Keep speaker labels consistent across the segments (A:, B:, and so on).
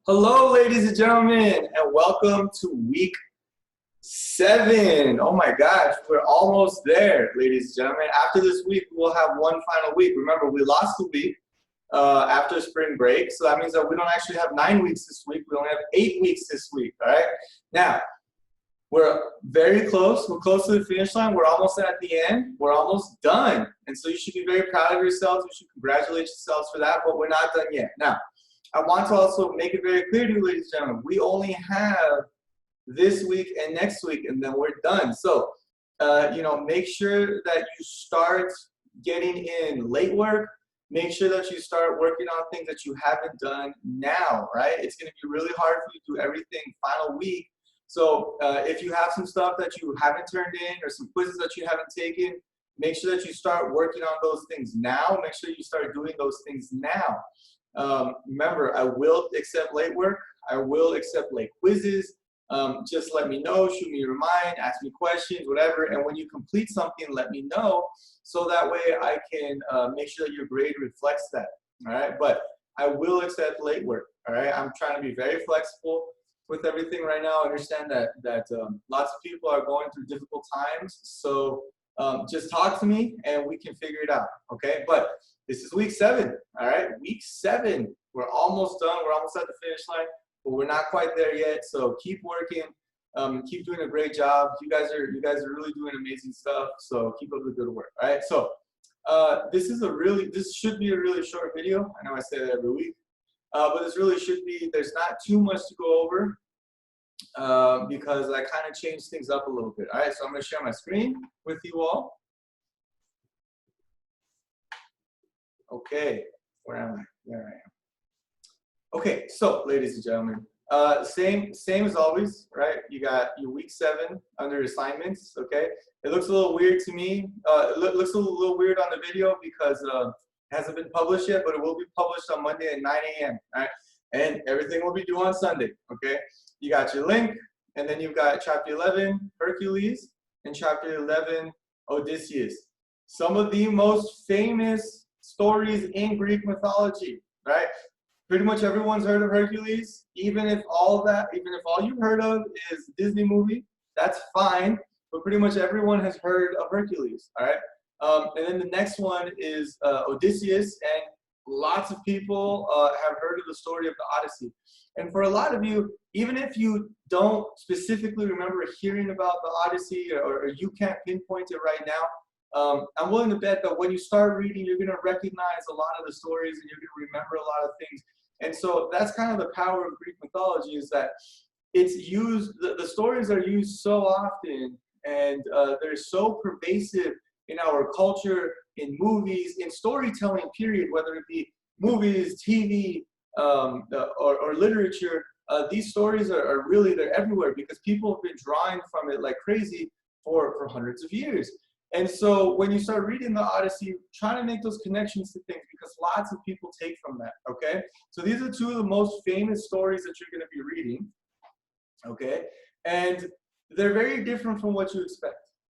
A: Hello, ladies and gentlemen, and welcome to week 7. Oh my gosh, we're almost there, ladies and gentlemen. After this week, we'll have one final week. Remember, we lost a week after spring break, so that means that we don't actually have 9 weeks this week. We only have 8 weeks this week, all right? Now, we're very close. We're close to the finish line. We're almost at the end. We're almost done. And so you should be very proud of yourselves. You should congratulate yourselves for that, but we're not done yet. Now, I want to also make it very clear to you, ladies and gentlemen, we only have this week and next week, and then we're done. So, make sure that you start getting in late work. Make sure that you start working on things that you haven't done now, right? It's going to be really hard for you to do everything final week. So if you have some stuff that you haven't turned in or some quizzes that you haven't taken, make sure that you start working on those things now. Make sure you start doing those things now. Remember, I will accept late work. I will accept late quizzes. Just let me know, shoot me a reminder, ask me questions, whatever. And when you complete something, let me know so that way I can make sure that your grade reflects that. All right, but I will accept late work. All right, I'm trying to be very flexible with everything right now. I understand that lots of people are going through difficult times. So just talk to me and we can figure it out. Okay, but this is week 7. All right, week 7. We're almost done. We're almost at the finish line, but we're not quite there yet. So keep working. Keep doing a great job. You guys are really doing amazing stuff. So keep up the good work. All right. So this should be a really short video. I know I say that every week, but this really should be. There's not too much to go over because I kind of changed things up a little bit. All right. So I'm going to share my screen with you all. Okay. Where am I? There I am. Okay. So, ladies and gentlemen. Same as always, right? You got your week 7 under assignments, okay? It looks a little weird to me. It looks a little weird on the video because it hasn't been published yet, but it will be published on Monday at 9 a.m., all right? And everything will be due on Sunday, okay? You got your link, and then you've got Chapter 11, Hercules, and Chapter 11, Odysseus. Some of the most famous stories in Greek mythology, right? Pretty much everyone's heard of Hercules, even if all you've heard of is a Disney movie, that's fine, but pretty much everyone has heard of Hercules, all right? And then the next one is Odysseus, and lots of people have heard of the story of the Odyssey. And for a lot of you, even if you don't specifically remember hearing about the Odyssey or you can't pinpoint it right now, I'm willing to bet that when you start reading, you're going to recognize a lot of the stories and you're going to remember a lot of things. And so that's kind of the power of Greek mythology, is that it's used, the stories are used so often, and they're so pervasive in our culture, in movies, in storytelling, period, whether it be movies, TV, or literature. These stories are really, they're everywhere because people have been drawing from it like crazy for hundreds of years. And so when you start reading the Odyssey, try to make those connections to things because lots of people take from that, okay? So these are 2 of the most famous stories that you're going to be reading, okay? And they're very different from what you expect,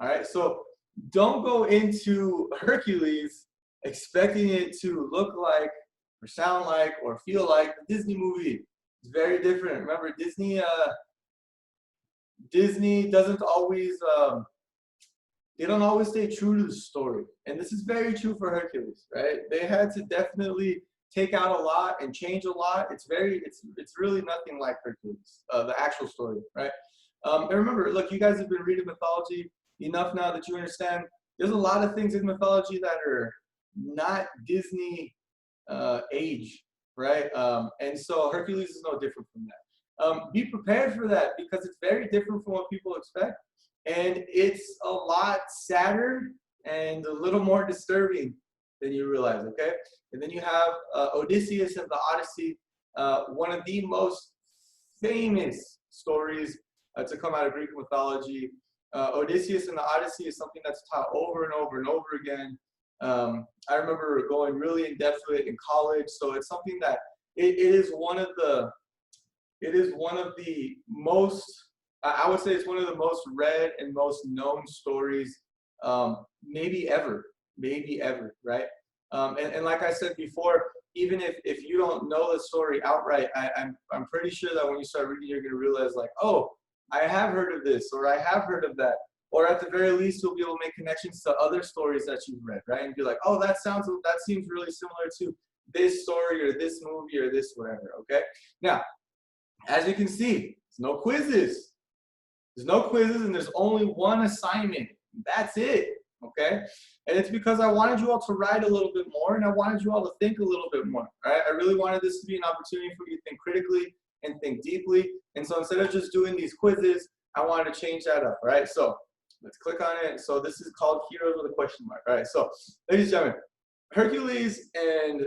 A: all right? So don't go into Hercules expecting it to look like or sound like or feel like a Disney movie. It's very different. Remember, Disney doesn't always... they don't always stay true to the story. And this is very true for Hercules, right? They had to definitely take out a lot and change a lot. It's really nothing like Hercules, the actual story, right? And remember, look, you guys have been reading mythology enough now that you understand there's a lot of things in mythology that are not Disney age, right? And so Hercules is no different from that. Be prepared for that because it's very different from what people expect. And it's a lot sadder and a little more disturbing than you realize, okay? And then you have Odysseus and the Odyssey, one of the most famous stories to come out of Greek mythology. Odysseus and the Odyssey is something that's taught over and over and over again. I remember going really in depth with it in college, so it's something that it is one of the most, I would say it's one of the most read and most known stories, maybe ever, right? And like I said before, even if you don't know the story outright, I'm pretty sure that when you start reading, you're going to realize like, oh, I have heard of this, or I have heard of that. Or at the very least, you'll be able to make connections to other stories that you've read, right? And be like, oh, that seems really similar to this story or this movie or this whatever, okay? Now, as you can see, there's no quizzes. There's no quizzes and there's only one assignment. That's it, okay? And it's because I wanted you all to write a little bit more and I wanted you all to think a little bit more, all right? I really wanted this to be an opportunity for you to think critically and think deeply. And so instead of just doing these quizzes, I wanted to change that up, all right? So let's click on it. So this is called Heroes with a question mark, all right? So ladies and gentlemen, Hercules and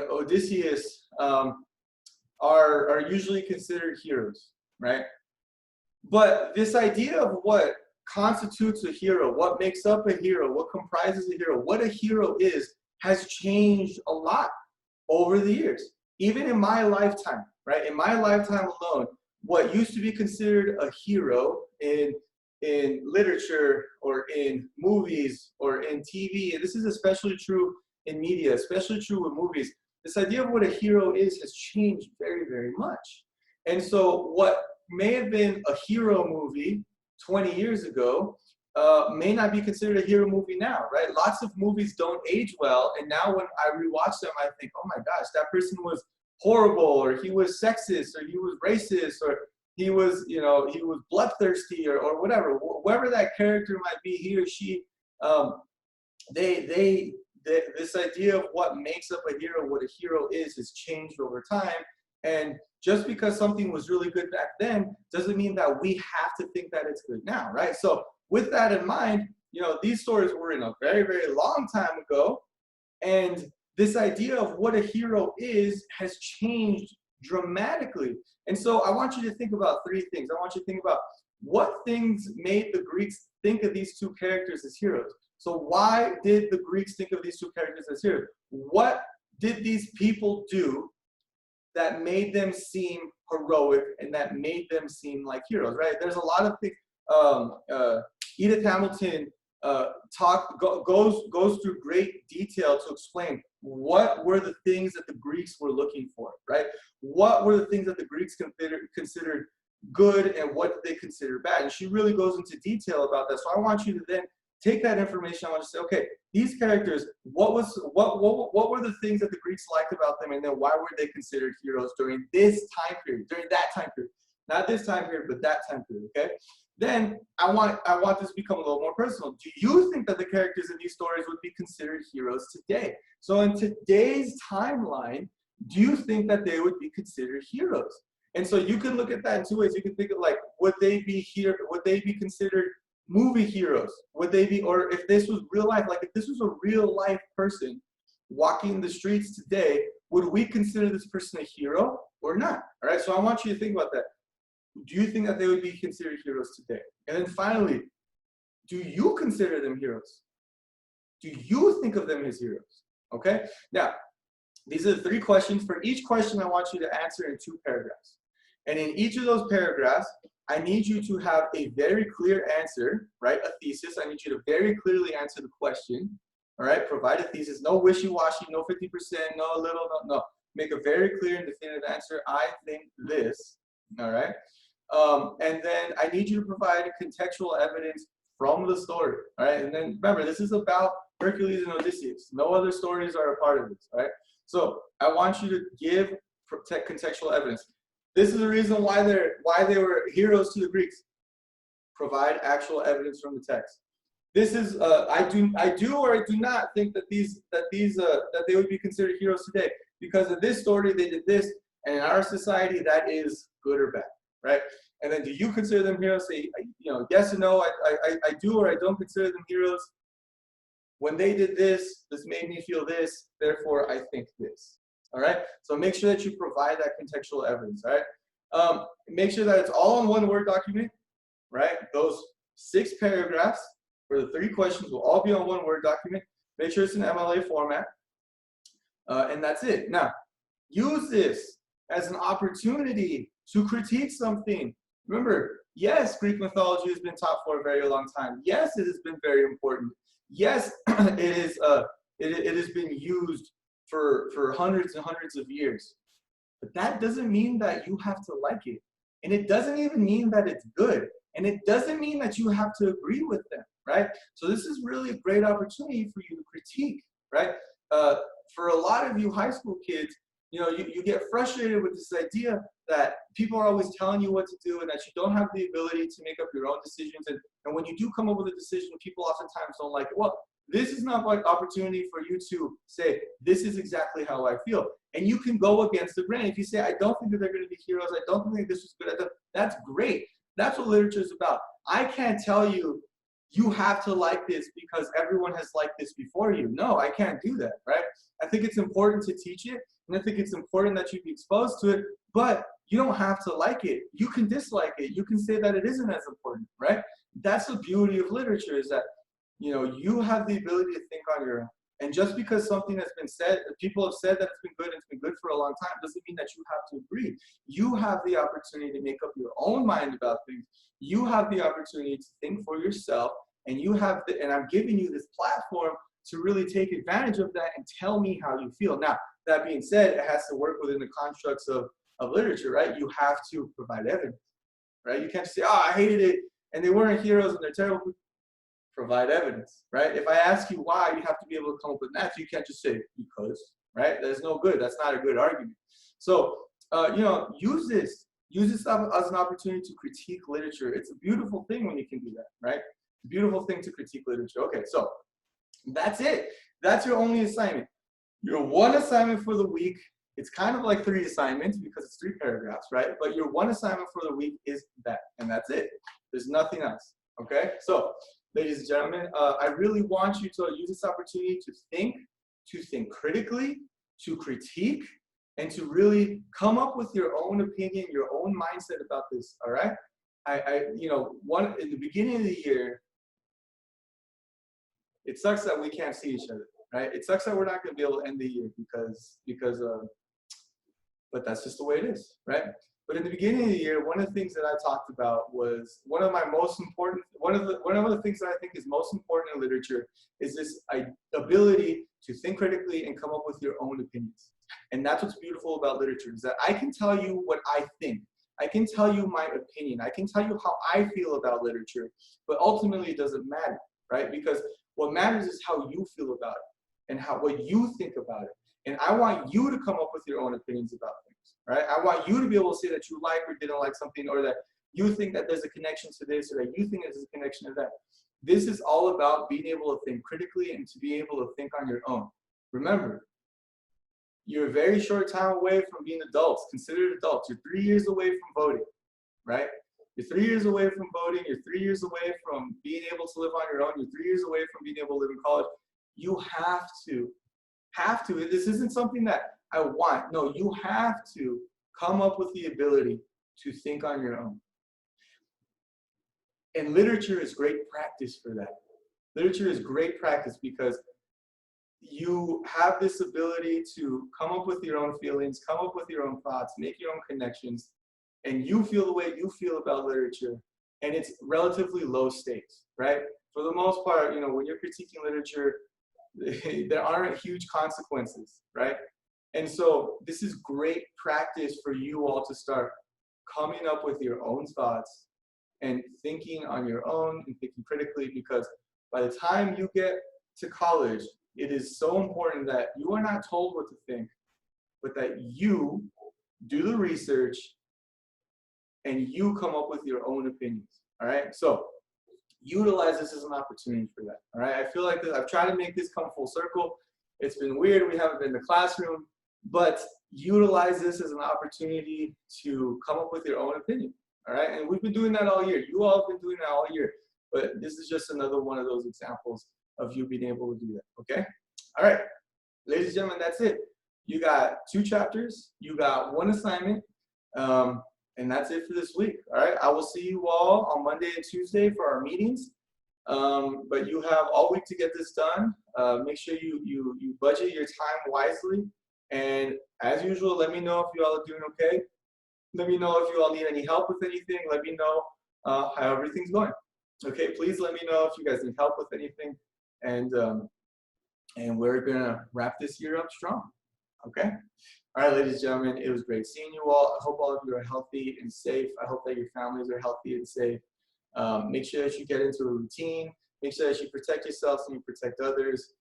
A: Odysseus are usually considered heroes, right? But this idea of what constitutes a hero, what makes up a hero, what comprises a hero, what a hero is, has changed a lot over the years. Even in my lifetime, right? In my lifetime alone, what used to be considered a hero in literature or in movies or in TV, and this is especially true in media, especially true with movies, this idea of what a hero is has changed very, very much. And so what may have been a hero movie 20 years ago may not be considered a hero movie now, right? Lots of movies don't age well, and now when I rewatch them, I think, oh my gosh, that person was horrible, or he was sexist, or he was racist, or he was, you know, he was bloodthirsty, or whatever. Whoever that character might be, he or she, this idea of what makes up a hero, what a hero is, has changed over time. And just because something was really good back then doesn't mean that we have to think that it's good now, right? So with that in mind, you know, these stories were in a very, very long time ago. And this idea of what a hero is has changed dramatically. And so I want you to think about three things. I want you to think about what things made the Greeks think of these two characters as heroes. So why did the Greeks think of these two characters as heroes? What did these people do that made them seem heroic and that made them seem like heroes, right? There's a lot of things. Edith Hamilton goes through great detail to explain what were the things that the Greeks were looking for, right? What were the things that the Greeks considered good and what did they consider bad? And she really goes into detail about that. So I want you to then take that information. I want to say, okay, these characters, what were the things that the Greeks liked about them, and then why were they considered heroes during this time period, during that time period? Not this time period, but that time period, okay? Then I want this to become a little more personal. Do you think that the characters in these stories would be considered heroes today? So in today's timeline, do you think that they would be considered heroes? And so you can look at that in two ways. You can think of like, would they be considered movie heroes? Would they be, or if this was real life, like if this was a real life person walking the streets today, would we consider this person a hero or not? All right, so I want you to think about that. Do you think that they would be considered heroes today? And then finally, do you consider them heroes? Do you think of them as heroes? Okay, now, these are the three questions. For each question, I want you to answer in 2 paragraphs. And in each of those paragraphs, I need you to have a very clear answer, right? A thesis. I need you to very clearly answer the question, all right? Provide a thesis. No wishy-washy, no 50%, no little, no. Make a very clear and definitive answer. I think this, all right? And then I need you to provide contextual evidence from the story, all right? And then remember, this is about Hercules and Odysseus. No other stories are a part of this, all right? So I want you to give contextual evidence. This is the reason why they were heroes to the Greeks. Provide actual evidence from the text. This is I do or I do not think that they would be considered heroes today because of this story they did this, and in our society that is good or bad, right? And then do you consider them heroes? Say, you know, yes or no. I do or I don't consider them heroes. When they did this, this made me feel this. Therefore, I think this. All right, so make sure that you provide that contextual evidence, all right? Make sure that it's all in one Word document, right? Those 6 paragraphs for the 3 questions will all be on one Word document. Make sure it's in MLA format, and that's it. Now, use this as an opportunity to critique something. Remember, yes, Greek mythology has been taught for a very long time. Yes, it has been very important. Yes, it has been used for hundreds and hundreds of years. But that doesn't mean that you have to like it. And it doesn't even mean that it's good. And it doesn't mean that you have to agree with them, right? So this is really a great opportunity for you to critique, right? For a lot of you high school kids, you get frustrated with this idea that people are always telling you what to do and that you don't have the ability to make up your own decisions. And when you do come up with a decision, people oftentimes don't like it. Well, this is not an opportunity for you to say, this is exactly how I feel. And you can go against the grain. If you say, I don't think that they're going to be heroes, I don't think this is good, that's great. That's what literature is about. I can't tell you, you have to like this because everyone has liked this before you. No, I can't do that, right? I think it's important to teach it, and I think it's important that you be exposed to it, but you don't have to like it. You can dislike it. You can say that it isn't as important, right? That's the beauty of literature, is that you have the ability to think on your own. And just because something has been said, people have said that it's been good and it's been good for a long time, doesn't mean that you have to agree. You have the opportunity to make up your own mind about things. You have the opportunity to think for yourself, and and I'm giving you this platform to really take advantage of that and tell me how you feel. Now, that being said, it has to work within the constructs of literature, right? You have to provide evidence, right? You can't just say, oh, I hated it, and they weren't heroes and they're terrible. Provide evidence, right? If I ask you why, you have to be able to come up with an answer. You can't just say because, right? That's no good. That's not a good argument. So, use this as an opportunity to critique literature. It's a beautiful thing when you can do that, right? It's a beautiful thing to critique literature. Okay, so that's it. That's your only assignment. Your one assignment for the week. It's kind of like 3 assignments because it's 3 paragraphs, right? But your one assignment for the week is that, and that's it. There's nothing else, okay? So, ladies and gentlemen, I really want you to use this opportunity to think critically, to critique, and to really come up with your own opinion, your own mindset about this, all right? In the beginning of the year, it sucks that we can't see each other, right? It sucks that we're not going to be able to end the year but that's just the way it is, right? But in the beginning of the year, one of the things that I talked about was one of the things that I think is most important in literature is this ability to think critically and come up with your own opinions. And that's what's beautiful about literature, is that I can tell you what I think. I can tell you my opinion. I can tell you how I feel about literature, but ultimately it doesn't matter, right? Because what matters is how you feel about it and what you think about it. And I want you to come up with your own opinions about things, right? I want you to be able to say that you like or didn't like something, or that you think that there's a connection to this, or that you think there's a connection to that. This is all about being able to think critically and to be able to think on your own. Remember, you're a very short time away from being adults, considered adults. You're 3 years away from voting, right? You're 3 years away from voting. You're 3 years away from being able to live on your own. You're 3 years away from being able to live in college. You have to. This isn't something that I want. No, you have to come up with the ability to think on your own. And literature is great practice for that. Literature is great practice because you have this ability to come up with your own feelings, come up with your own thoughts, make your own connections, and you feel the way you feel about literature. And it's relatively low stakes, right? For the most part, when you're critiquing literature, there aren't huge consequences, right? And so this is great practice for you all to start coming up with your own thoughts and thinking on your own and thinking critically, because by the time you get to college, it is so important that you are not told what to think, but that you do the research and you come up with your own opinions, all right? So utilize this as an opportunity for that, all right? I feel like I've tried to make this come full circle. It's been weird, we haven't been in the classroom, but utilize this as an opportunity to come up with your own opinion, all right? And we've been doing that all year. You all have been doing that all year, but this is just another one of those examples of you being able to do that, okay? All right, ladies and gentlemen, that's it. You got 2 chapters, you got 1 assignment, and that's it for this week, all right? I will see you all on Monday and Tuesday for our meetings, but you have all week to get this done. Make sure you budget your time wisely, and as usual, let me know if you all are doing okay. Let me know if you all need any help with anything. Let me know how everything's going. Okay, please let me know if you guys need help with anything, and we're gonna wrap this year up strong. Okay? All right, ladies and gentlemen, it was great seeing you all. I hope all of you are healthy and safe. I hope that your families are healthy and safe. Make sure that you get into a routine. Make sure that you protect yourselves and you protect others.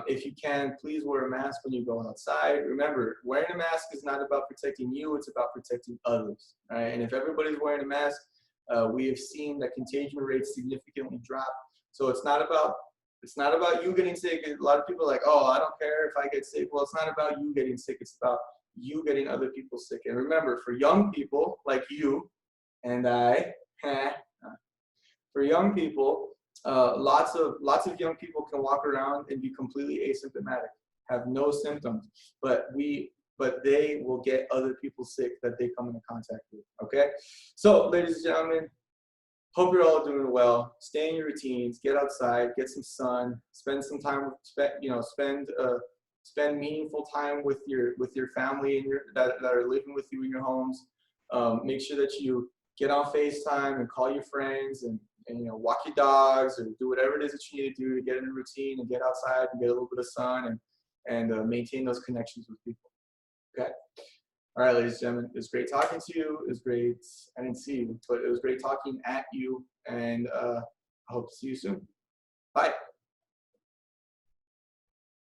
A: If you can, please wear a mask when you go outside. Remember, wearing a mask is not about protecting you, it's about protecting others. All right? And if everybody's wearing a mask, we have seen that contagion rates significantly drop. So it's not about you getting sick. A lot of people are like, oh, I don't care if I get sick. Well, it's not about you getting sick. It's about you getting other people sick. And remember, for young people like you and I, for young people, lots of young people can walk around and be completely asymptomatic, have no symptoms, but they will get other people sick that they come into contact with. Okay, so ladies and gentlemen, hope you're all doing well. Stay in your routines. Get outside. Get some sun. Spend some time. Spend meaningful time with your family and that are living with you in your homes. Make sure that you get on FaceTime and call your friends and walk your dogs or do whatever it is that you need to do to get in a routine and get outside and get a little bit of sun and maintain those connections with people. Okay. All right, ladies and gentlemen, it was great talking to you. It was great. I didn't see you, but it was great talking at you, and I hope to see you soon. Bye.